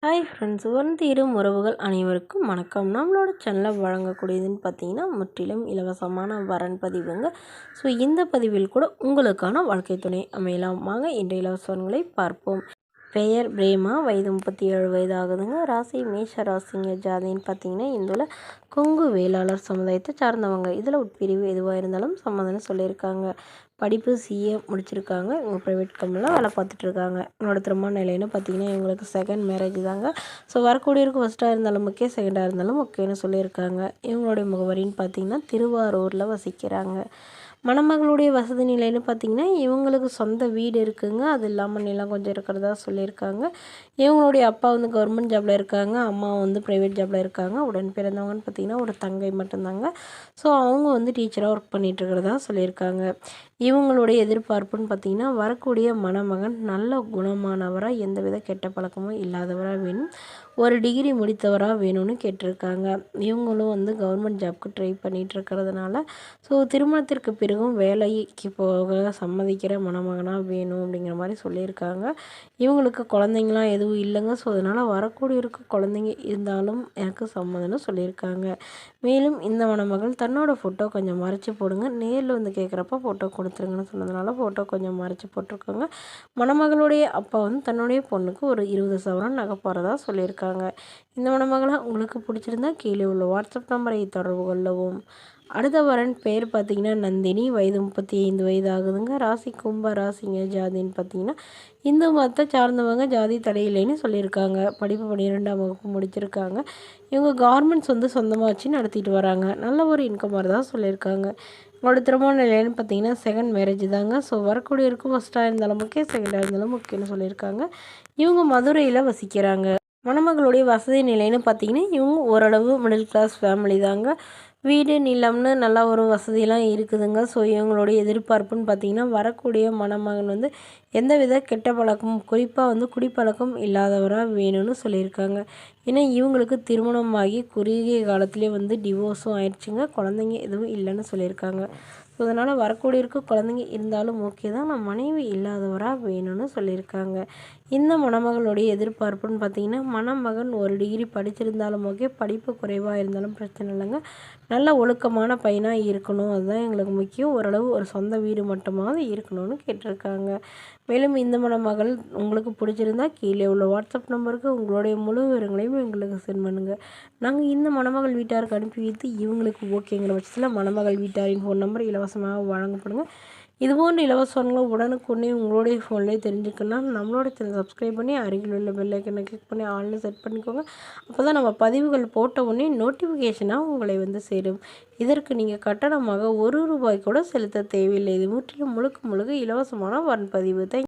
Hi friends, தீரும் உறவுகள் அனைவருக்கும் வணக்கம். நம்மளோட சேனலில் வழங்கக்கூடியதுன்னு பார்த்தீங்கன்னா முற்றிலும் இலவசமான வரன் பதிவுங்க. ஸோ இந்த பதிவில் கூட உங்களுக்கான வாழ்க்கை துணை அமையலாம். வாங்க இன்றைய இலவசங்களை பார்ப்போம். பெயர் பிரேமா, வயது 37 வயது ஆகுதுங்க. ராசி மேஷ ராசிங்க. ஜாதின்னு பார்த்தீங்கன்னா இந்துல கொங்கு வேளாளர் சமுதாயத்தை சார்ந்தவங்க. இதில் உட்பிரிவு எதுவாக இருந்தாலும் சம்மதம்னு சொல்லியிருக்காங்க. படிப்பு சிஏ முடிச்சிருக்காங்க. இவங்க ப்ரைவேட் கம்பெனியில் வேலை பார்த்துட்ருக்காங்க. இவங்களோட திருமண நிலைன்னு பார்த்தீங்கன்னா இவங்களுக்கு செகண்ட் மேரேஜ் தாங்க. ஸோ வரக்கூடியவருக்கு ஃபஸ்ட்டாக இருந்தாலும் ஓகே, செகண்டாக இருந்தாலும் ஓகேன்னு சொல்லியிருக்காங்க. இவங்களுடைய முகவரின்னு பார்த்தீங்கன்னா திருவாரூரில் வசிக்கிறாங்க. மணமகளுடைய வசதி நிலைன்னு பார்த்திங்கன்னா இவங்களுக்கு சொந்த வீடு இருக்குதுங்க. அது இல்லாமல் நிலம் கொஞ்சம் இருக்கிறதா சொல்லியிருக்காங்க. இவங்களுடைய அப்பா வந்து கவர்மெண்ட் ஜாபில் இருக்காங்க. அம்மா வந்து ப்ரைவேட் ஜாபில் இருக்காங்க. உடன் பிறந்தவங்கன்னு பார்த்திங்கன்னா ஒரு தங்கை மட்டும்தாங்க. ஸோ அவங்க வந்து டீச்சராக ஒர்க் பண்ணிகிட்ருக்கிறதா சொல்லியிருக்காங்க. இவங்களுடைய எதிர்பார்ப்புன்னு பார்த்திங்கன்னா வரக்கூடிய மணமகன் நல்ல குணமானவராக, எந்தவித கெட்ட பழக்கமும் இல்லாதவராக வேணும். ஒரு டிகிரி முடித்தவராக வேணும்னு கேட்டிருக்காங்க. இவங்களும் வந்து கவர்மெண்ட் ஜாப்க்கு ட்ரை பண்ணிகிட்ருக்கிறதுனால ஸோ திருமணத்திற்கு பிறகும் வேலைக்கு போக சம்மதிக்கிற மணமகனாக வேணும் அப்படிங்கிற மாதிரி சொல்லியிருக்காங்க. இவங்களுக்கு குழந்தைங்களாம் எதுவும் இல்லைங்க. ஸோ அதனால் வரக்கூடியவருக்கு குழந்தைங்க இருந்தாலும் எனக்கு சம்மதம்னு சொல்லியிருக்காங்க. மேலும் இந்த மணமகள் தன்னோட ஃபோட்டோ கொஞ்சம் மறைச்சி போடுங்க, நேரில் வந்து கேட்குறப்ப ஃபோட்டோ கொடுத்துருங்கன்னு சொன்னதுனால ஃபோட்டோ கொஞ்சம் மறைச்சி போட்டிருக்காங்க. மணமகளுடைய அப்பா வந்து தன்னுடைய பொண்ணுக்கு ஒரு 20 சவரன் நகை போகிறதா சொல்லியிருக்காங்க. இந்த மணமகளை உங்களுக்கு பிடிச்சிருந்தா கீழே உள்ள வாட்ஸ்அப் நம்பரை தொடர்பு கொள்ளவும். அடுத்த வரன் பேர் பார்த்திங்கன்னா நந்தினி, வயது 35 வயது ஆகுதுங்க. ராசி கும்ப ராசிங்க. ஜாதின்னு பார்த்திங்கன்னா இந்து மதத்தை சார்ந்தவங்க. ஜாதி தடையில்லைன்னு சொல்லியிருக்காங்க. படிப்பு 12ஆம் வகுப்பு முடிச்சிருக்காங்க. இவங்க கார்மெண்ட்ஸ் வந்து சொந்தமாக வச்சு நடத்திட்டு வராங்க. நல்ல ஒரு இன்கம் வரதா சொல்லியிருக்காங்க. உங்களோட திருமண நிலைன்னு பார்த்தீங்கன்னா செகண்ட் மேரேஜ் தாங்க. ஸோ வரக்கூடியவருக்கும் ஃபஸ்ட்டாக இருந்தாலும் ஓகே, செகண்டாக இருந்தாலும் ஓகேன்னு சொல்லியிருக்காங்க. இவங்க மதுரையில் வசிக்கிறாங்க. மணமகளுடைய வசதி நிலைன்னு பார்த்தீங்கன்னா இவங்க ஓரளவு மிடில் கிளாஸ் ஃபேமிலி தாங்க. வீடு நிலம்னு நல்லா ஒரு வசதியெல்லாம் இருக்குதுங்க. ஸோ இவங்களுடைய எதிர்பார்ப்புன்னு பார்த்திங்கன்னா வரக்கூடிய மணமகன் வந்து எந்தவித கெட்ட பழக்கமும், குறிப்பாக வந்து குடிப்பழக்கம் இல்லாதவராக வேணும்னு சொல்லியிருக்காங்க. ஏன்னா இவங்களுக்கு திருமணமாகி குறுகிய காலத்துலேயே வந்து டிவோர்ஸும் ஆயிடுச்சுங்க. குழந்தைங்க எதுவும் இல்லைன்னு சொல்லியிருக்காங்க. ஸோ அதனால் வரக்கூடியவருக்கு குழந்தைங்க இருந்தாலும் ஓகே தான், நான் மனைவி இல்லாதவராக வேணும்னு சொல்லியிருக்காங்க. இந்த மணமகளுடைய எதிர்பார்ப்புன்னு பார்த்திங்கன்னா மணமகன் ஒரு டிகிரி படிச்சிருந்தாலும் ஓகே, படிப்பு குறைவாக இருந்தாலும் பிரச்சனை இல்லைங்க. நல்ல ஒழுக்கமான பையனாக இருக்கணும், அதுதான் எங்களுக்கு முக்கியம். ஓரளவு ஒரு சொந்த வீடு மட்டுமாவது இருக்கணும்னு கேட்டிருக்காங்க. மேலும் இந்த மணமகள் உங்களுக்கு பிடிச்சிருந்தா கீழே உள்ள வாட்ஸ்அப் நம்பருக்கு உங்களுடைய முழு விவரங்களையும் எங்களுக்கு சென்ட் பண்ணுங்கள். நாங்கள் இந்த மணமகள் வீட்டாருக்கு அனுப்பி வைத்து இவங்களுக்கு ஓகேங்கிற பட்சத்தில் மணமகள் வீட்டாரின் ஃபோன் நம்பர் இலவசமாக வழங்கப்படுங்க. இதுபோன்ற இலவசங்களை உடனுக்குடனே உங்களுடைய ஃபோன்லேயே தெரிஞ்சுக்கலாம். நம்மளோட சேனல் சப்ஸ்கிரைப் பண்ணி அருகில் உள்ள பெல் ஐக்கனை கிளிக் பண்ணி ஆன்லைன் செட் பண்ணிக்கோங்க. அப்போ தான் நம்ம பதிவுகள் போட்ட உடனே நோட்டிஃபிகேஷனாக உங்களை வந்து சேரும். இதற்கு நீங்கள் கட்டணமாக 1 ரூபாய் கூட செலுத்த தேவையில்லை. இது முற்றிலும் முழுக்க இலவசமான வரன் பதிவு.